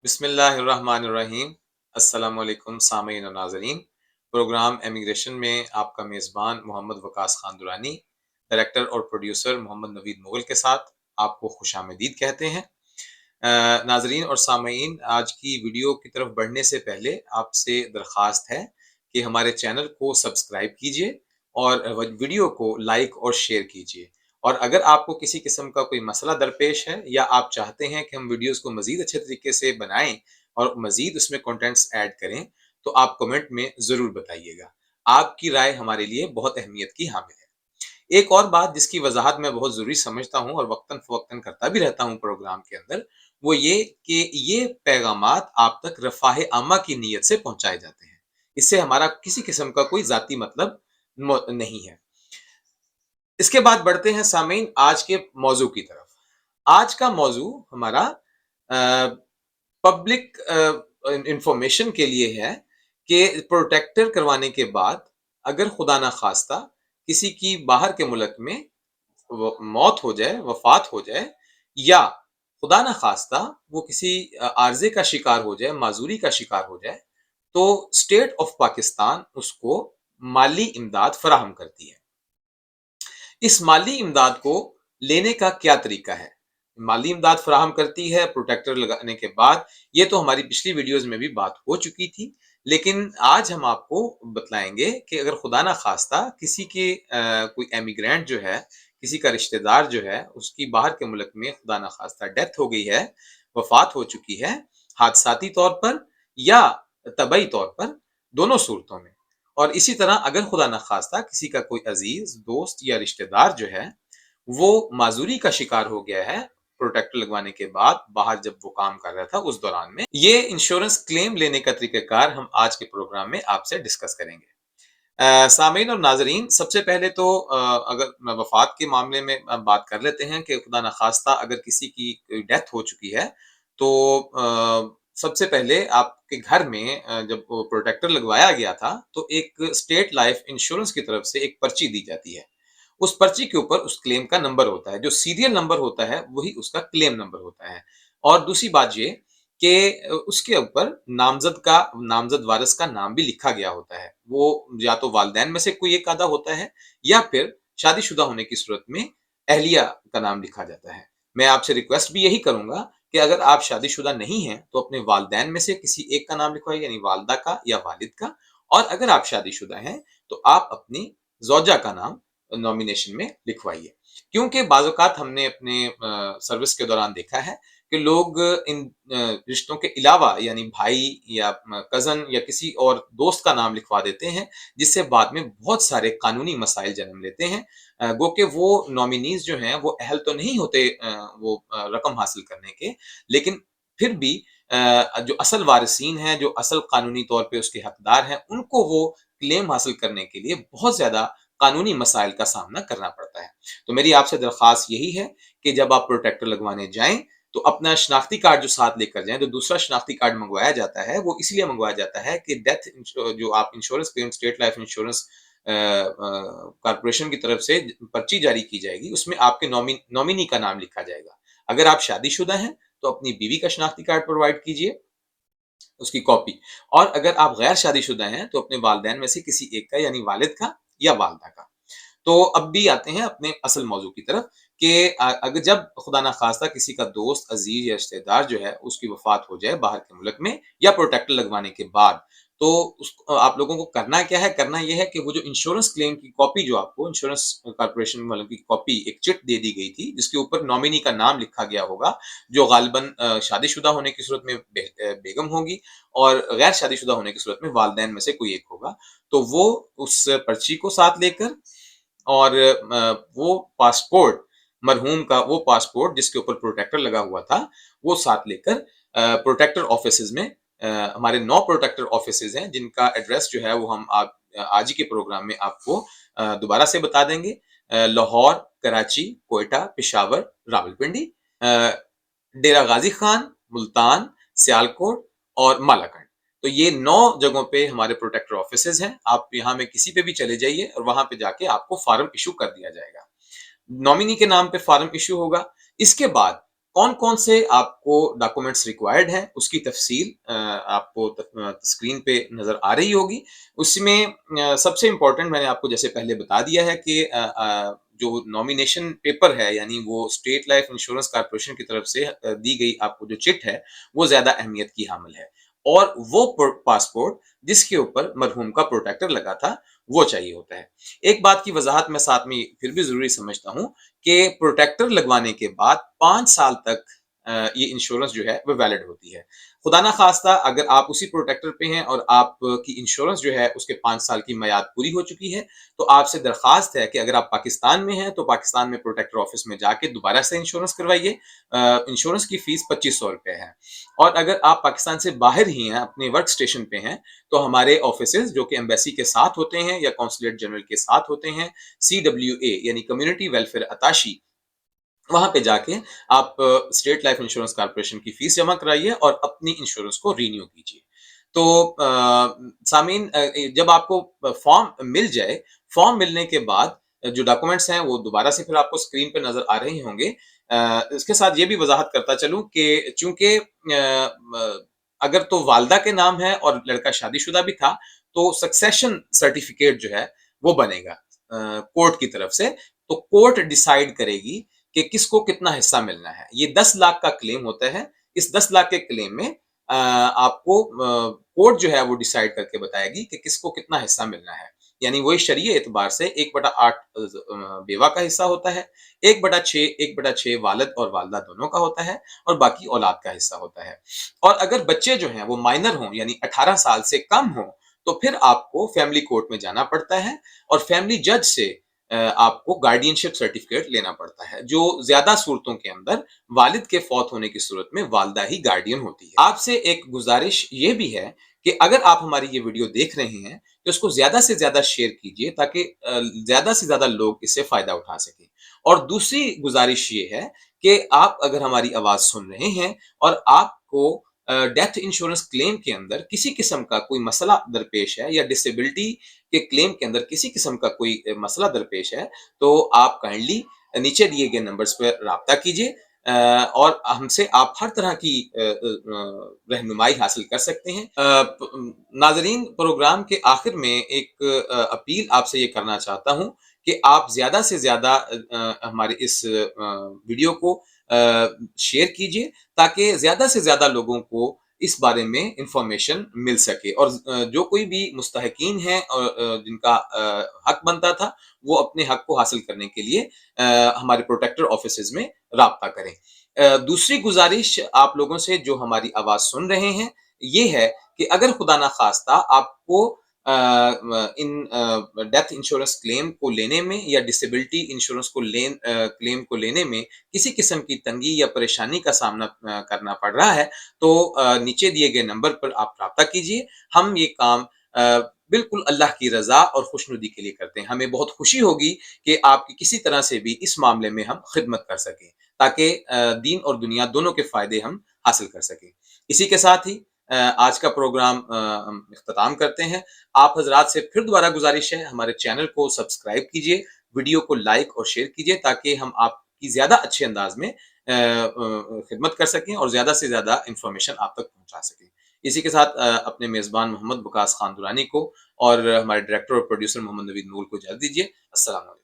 بسم اللہ الرحمن الرحیم۔ السلام علیکم سامعین و ناظرین۔ پروگرام امیگریشن میں آپ کا میزبان محمد وقاص خان درانی، ڈائریکٹر اور پروڈیوسر محمد نوید مغل کے ساتھ آپ کو خوش آمدید کہتے ہیں۔ ناظرین اور سامعین، آج کی ویڈیو کی طرف بڑھنے سے پہلے آپ سے درخواست ہے کہ ہمارے چینل کو سبسکرائب کیجئے اور ویڈیو کو لائک اور شیئر کیجئے۔ اور اگر آپ کو کسی قسم کا کوئی مسئلہ درپیش ہے یا آپ چاہتے ہیں کہ ہم ویڈیوز کو مزید اچھے طریقے سے بنائیں اور مزید اس میں کنٹینٹس ایڈ کریں تو آپ کمنٹ میں ضرور بتائیے گا۔ آپ کی رائے ہمارے لیے بہت اہمیت کی حامل ہے۔ ایک اور بات جس کی وضاحت میں بہت ضروری سمجھتا ہوں اور وقتاً فوقتاً کرتا بھی رہتا ہوں پروگرام کے اندر، وہ یہ کہ یہ پیغامات آپ تک رفاہ عامہ کی نیت سے پہنچائے جاتے ہیں۔ اس سے ہمارا کسی قسم کا کوئی ذاتی مطلب نہیں ہے۔ اس کے بعد بڑھتے ہیں سامعین آج کے موضوع کی طرف۔ آج کا موضوع ہمارا پبلک انفارمیشن کے لیے ہے کہ پروٹیکٹر کروانے کے بعد اگر خدا نخواستہ کسی کی باہر کے ملک میں موت ہو جائے، وفات ہو جائے، یا خدا نخواستہ وہ کسی عارضے کا شکار ہو جائے، معذوری کا شکار ہو جائے، تو اسٹیٹ آف پاکستان اس کو مالی امداد فراہم کرتی ہے۔ اس مالی امداد کو لینے کا کیا طریقہ ہے؟ مالی امداد فراہم کرتی ہے پروٹیکٹر لگانے کے بعد، یہ تو ہماری پچھلی ویڈیوز میں بھی بات ہو چکی تھی، لیکن آج ہم آپ کو بتلائیں گے کہ اگر خدا نخواستہ کسی کے کوئی ایمیگرینٹ جو ہے، کسی کا رشتہ دار جو ہے، اس کی باہر کے ملک میں خدا نخواستہ ڈیتھ ہو گئی ہے، وفات ہو چکی ہے، حادثاتی طور پر یا طبعی طور پر، دونوں صورتوں میں، اور اسی طرح اگر خدا نخواستہ کسی کا کوئی عزیز دوست یا رشتہ دار جو ہے وہ معذوری کا شکار ہو گیا ہے پروٹیکٹر لگوانے کے بعد، باہر جب وہ کام کر رہا تھا اس دوران میں، یہ انشورنس کلیم لینے کا طریقہ کار ہم آج کے پروگرام میں آپ سے ڈسکس کریں گے۔ سامعین اور ناظرین، سب سے پہلے تو اگر وفات کے معاملے میں بات کر لیتے ہیں کہ خدا نخواستہ اگر کسی کی ڈیتھ ہو چکی ہے تو سب سے پہلے آپ کے گھر میں جب پروٹیکٹر لگوایا گیا تھا تو ایک اسٹیٹ لائف انشورنس کی طرف سے ایک پرچی دی جاتی ہے۔ اس پرچی کے اوپر اس کلیم کا نمبر ہوتا ہے، جو سیریل نمبر ہوتا ہے وہی اس کا کلیم نمبر ہوتا ہے۔ اور دوسری بات یہ کہ اس کے اوپر نامزد وارث کا نام بھی لکھا گیا ہوتا ہے، وہ یا تو والدین میں سے کوئی ایک آدھا ہوتا ہے یا پھر شادی شدہ ہونے کی صورت میں اہلیہ کا نام لکھا جاتا ہے۔ میں آپ سے ریکویسٹ بھی یہی کروں گا کہ اگر آپ شادی شدہ نہیں ہیں تو اپنے والدین میں سے کسی ایک کا نام لکھوائیے، یعنی والدہ کا یا والد کا، اور اگر آپ شادی شدہ ہیں تو آپ اپنی زوجہ کا نام نامینیشن میں لکھوائیے، کیونکہ بعض اوقات ہم نے اپنے سروس کے دوران دیکھا ہے کہ لوگ ان رشتوں کے علاوہ یعنی بھائی یا کزن یا کسی اور دوست کا نام لکھوا دیتے ہیں، جس سے بعد میں بہت سارے قانونی مسائل جنم لیتے ہیں، گو کہ وہ نامینیز جو ہیں وہ اہل تو نہیں ہوتے وہ رقم حاصل کرنے کے، لیکن پھر بھی جو اصل وارثین ہیں، جو اصل قانونی طور پہ اس کے حقدار ہیں، ان کو وہ کلیم حاصل کرنے کے لیے بہت زیادہ قانونی مسائل کا سامنا کرنا پڑتا ہے۔ تو میری آپ سے درخواست یہی ہے کہ جب آپ پروٹیکٹر لگوانے جائیں تو اپنا شناختی کارڈ جو ساتھ لے کر جائیں، جو دوسرا شناختی کارڈ منگوایا جاتا ہے وہ اس لیے منگوایا جاتا ہے کہ ڈیتھ جو آپ insurance claim state life insurance corporation کی طرف سے پرچی جاری کی جائے گی، اس میں آپ کے نامینی کا نام لکھا جائے گا۔ اگر آپ شادی شدہ ہیں تو اپنی بیوی کا شناختی کارڈ پرووائڈ کیجیے، اس کی کاپی، اور اگر آپ غیر شادی شدہ ہیں تو اپنے والدین میں سے کسی ایک کا، یعنی والد کا یا والدہ کا۔ تو اب بھی آتے ہیں اپنے اصل موضوع کی طرف کہ اگر جب خدا نخواستہ کسی کا دوست، عزیز یا رشتہ دار جو ہے اس کی وفات ہو جائے باہر کے ملک میں یا پروٹیکٹر لگوانے کے بعد، تو آپ لوگوں کو کرنا کیا ہے؟ کرنا یہ ہے کہ وہ جو انشورنس کلیم کی کاپی جو آپ کو انشورنس کارپوریشن والوں کی کاپی ایک چٹ دے دی گئی تھی جس کے اوپر نامینی کا نام لکھا گیا ہوگا، جو غالباً شادی شدہ ہونے کی صورت میں بیگم ہوگی اور غیر شادی شدہ ہونے کی صورت میں والدین میں سے کوئی ایک ہوگا، تو وہ اس پرچی کو ساتھ لے کر اور وہ پاسپورٹ، مرحوم کا وہ پاسپورٹ جس کے اوپر پروٹیکٹر لگا ہوا تھا، وہ ساتھ لے کر پروٹیکٹر آفیسز میں، ہمارے 9 پروٹیکٹر آفیسز ہیں جن کا ایڈریس جو ہے وہ ہم آج ہی کے پروگرام میں آپ کو دوبارہ سے بتا دیں گے۔ لاہور، کراچی، کوئٹہ، پشاور، راولپنڈی، ڈیرہ غازی خان، ملتان، سیالکوٹ اور مالاکنڈ۔ تو یہ 9 جگہوں پہ ہمارے پروٹیکٹر آفیسز ہیں۔ آپ یہاں میں کسی پہ بھی چلے جائیے اور وہاں پہ جا کے آپ کو فارم ایشو کر دیا جائے گا، نامینی کے نام پہ فارم ایشو ہوگا۔ اس کے بعد کون سے آپ کو ڈاکومنٹس ریکوائرڈ ہیں اس کی تفصیل آپ کو اسکرین پہ نظر آ رہی ہوگی. اس میں سب سے امپورٹنٹ میں نے آپ کو جیسے پہلے بتا دیا ہے کہ جو نامینیشن پیپر ہے، یعنی وہ اسٹیٹ لائف انشورنس کارپوریشن کی طرف سے دی گئی آپ کو جو چٹ ہے وہ زیادہ اہمیت کی حامل ہے، اور وہ پاسپورٹ جس کے اوپر مرحوم کا پروٹیکٹر لگا تھا وہ چاہیے ہوتا ہے. ایک بات کی وضاحت میں ساتھ میں پھر بھی ضروری سمجھتا ہوں کہ پروٹیکٹر لگوانے کے بعد 5 سال تک یہ انشورنس جو ہے وہ ویلڈ ہوتی ہے. خدا نہ خواستہ اگر آپ اسی پروٹیکٹر پہ ہیں اور آپ کی انشورنس جو ہے اس کے 5 سال کی میعاد پوری ہو چکی ہے، تو آپ سے درخواست ہے کہ اگر آپ پاکستان میں ہیں تو پاکستان میں پروٹیکٹر آفس میں جا کے دوبارہ سے انشورنس کروائیے. انشورنس کی فیس 2500 روپے ہے. اور اگر آپ پاکستان سے باہر ہی ہیں، اپنے ورک اسٹیشن پہ ہیں، تو ہمارے آفیسز جو کہ ایمبیسی کے ساتھ ہوتے ہیں یا کونسلیٹ جنرل کے ساتھ ہوتے ہیں، CWA یعنی کمیونٹی ویلفیئر اتاشی، وہاں پہ جا کے آپ اسٹیٹ لائف انشورنس کارپوریشن کی فیس جمع کرائیے اور اپنی انشورنس کو رینیو کیجیے. تو سامعین، جب آپ کو فارم مل جائے، فارم ملنے کے بعد جو ڈاکومنٹس ہیں وہ دوبارہ سے پھر آپ کو اسکرین پہ نظر آ رہے ہوں گے. اس کے ساتھ یہ بھی وضاحت کرتا چلوں کہ چونکہ اگر تو والدہ کے نام ہے اور لڑکا شادی شدہ بھی تھا تو سکسیشن سرٹیفکیٹ جو ہے وہ بنے گا کورٹ کی طرف سے. تو کورٹ ڈیسائیڈ کرے گی کہ کس کو کتنا حصہ ملنا ہے. یہ 10 لاکھ کا کلیم ہوتا ہے. اس 10 لاکھ کے کلیم میں آپ کو کورٹ جو ہے وہ ڈیسائیڈ کر کے بتائے گی کہ کس کو کتنا حصہ ملنا ہے. یعنی وہی شرعی اعتبار سے 1/8 بیوہ کا حصہ ہوتا ہے، 1/6 والد اور والدہ دونوں کا ہوتا ہے، اور باقی اولاد کا حصہ ہوتا ہے. اور اگر بچے جو ہیں وہ مائنر ہوں، یعنی 18 سال سے کم ہوں، تو پھر آپ کو فیملی کورٹ میں جانا پڑتا ہے اور فیملی جج سے آپ کو گارڈین شپ سرٹیفکیٹ لینا پڑتا ہے، جو زیادہ صورتوں کے اندر والد کے فوت ہونے کی صورت میں والدہ ہی گارڈین ہوتی ہے. آپ سے ایک گزارش یہ بھی ہے کہ اگر آپ ہماری یہ ویڈیو دیکھ رہے ہیں تو اس کو زیادہ سے زیادہ شیئر کیجئے تاکہ زیادہ سے زیادہ لوگ اس سے فائدہ اٹھا سکیں. اور دوسری گزارش یہ ہے کہ آپ اگر ہماری آواز سن رہے ہیں اور آپ کو ڈیتھ انشورنس کلیم کے اندر کسی قسم کا کوئی مسئلہ درپیش ہے، یا ڈسیبلٹی کے کلیم کے اندر کسی قسم کا کوئی مسئلہ درپیش ہے، تو آپ کائنڈلی نیچے دیے گئے نمبرز پر رابطہ کیجئے اور ہم سے آپ ہر طرح کی رہنمائی حاصل کر سکتے ہیں. ناظرین، پروگرام کے آخر میں ایک اپیل آپ سے یہ کرنا چاہتا ہوں کہ آپ زیادہ سے زیادہ ہمارے اس ویڈیو کو شیئر کیجئے تاکہ زیادہ سے زیادہ لوگوں کو اس بارے میں انفارمیشن مل سکے، اور جو کوئی بھی مستحقین ہیں اور جن کا حق بنتا تھا وہ اپنے حق کو حاصل کرنے کے لیے ہمارے پروٹیکٹر آفیسز میں رابطہ کریں. دوسری گزارش آپ لوگوں سے جو ہماری آواز سن رہے ہیں یہ ہے کہ اگر خدا نہ خواستہ آپ کو ان ڈیتھ انشورنس کلیم کو لینے میں یا ڈسیبلٹی انشورنس کو کلیم کو لینے میں کسی قسم کی تنگی یا پریشانی کا سامنا کرنا پڑ رہا ہے، تو نیچے دیے گئے نمبر پر آپ رابطہ کیجئے. ہم یہ کام بالکل اللہ کی رضا اور خوشنودی کے لیے کرتے ہیں. ہمیں بہت خوشی ہوگی کہ آپ کی کسی طرح سے بھی اس معاملے میں ہم خدمت کر سکیں تاکہ دین اور دنیا دونوں کے فائدے ہم حاصل کر سکیں. اسی کے ساتھ ہی آج کا پروگرام اختتام کرتے ہیں. آپ حضرات سے پھر دوبارہ گزارش ہے، ہمارے چینل کو سبسکرائب کیجئے، ویڈیو کو لائک اور شیئر کیجئے تاکہ ہم آپ کی زیادہ اچھے انداز میں خدمت کر سکیں اور زیادہ سے زیادہ انفارمیشن آپ تک پہنچا سکیں. اسی کے ساتھ اپنے میزبان محمد بکاس خان درانی کو اور ہمارے ڈائریکٹر اور پروڈیوسر محمد نوید نور کو اجازت دیجیے. السلام علیکم.